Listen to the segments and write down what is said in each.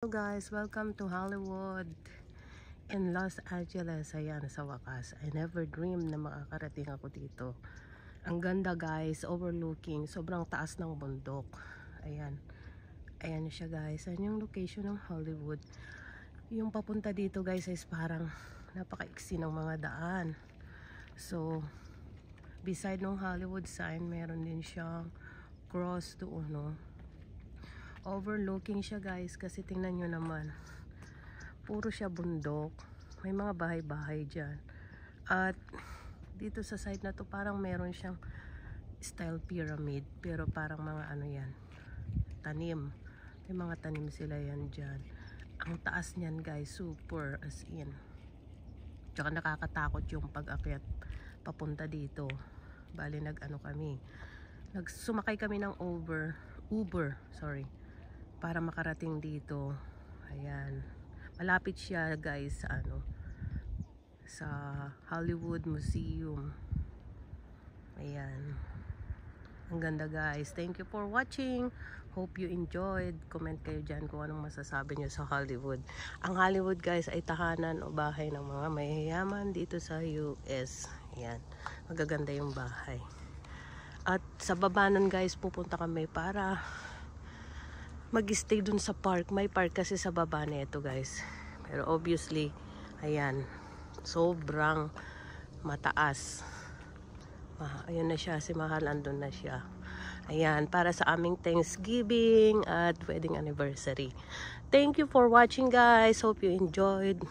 Hello guys, welcome to Hollywood in Los Angeles. Ayan, sa wakas. I never dreamed na makakarating ako dito. Ang ganda guys, overlooking. Sobrang taas ng bundok. Ayan. Ayan siya guys. Ayan yung location ng Hollywood. Yung papunta dito guys is parang napaka-iksi ng mga daan. So, beside ng Hollywood sign, meron din siyang cross doon, no? Overlooking siya guys, kasi tingnan nyo naman, puro siya bundok, may mga bahay-bahay dyan. At dito sa side na to parang meron siyang style pyramid, pero parang mga ano yan, tanim, may mga tanim sila yan dyan. Ang taas niyan guys, super as in, tsaka nakakatakot yung pag-akyat papunta dito. Bali sumakay kami ng Uber, sorry, para makarating dito. Ayan, malapit siya guys sa sa Hollywood Museum. Ayan, ang ganda guys. Thank you for watching, hope you enjoyed. Comment kayo dyan kung anong masasabi nyo sa Hollywood. Ang Hollywood guys ay tahanan o bahay ng mga mayayaman dito sa US. Ayan, magaganda yung bahay. At sa baba nun guys, pupunta kami para mag-stay dun sa park. May park kasi sa baba nito guys. Pero obviously, ayan, sobrang mataas. Ayun na siya, si Mahal andun na siya. Ayan, para sa aming Thanksgiving at wedding anniversary. Thank you for watching guys. Hope you enjoyed.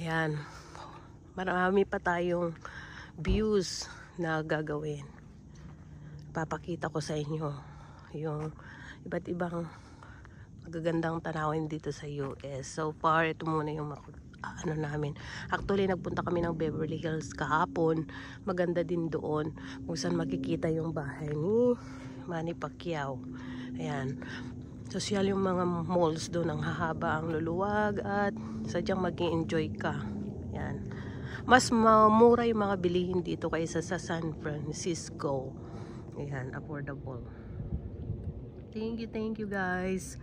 Ayan, marami pa tayong views na gagawin. Papakita ko sa inyo yung iba't ibang magagandang tanawin dito sa US. So far, ito muna yung namin. Actually, nagpunta kami ng Beverly Hills kahapon. Maganda din doon kung saan makikita yung bahay ni Manny Pacquiao. Ayan. Social yung mga malls doon. Ang hahaba, ang luluwag, at sadyang mag-i-enjoy ka. Ayan. Mas mura yung mga bilihin dito kaysa sa San Francisco. Ayan, affordable. Thank you guys.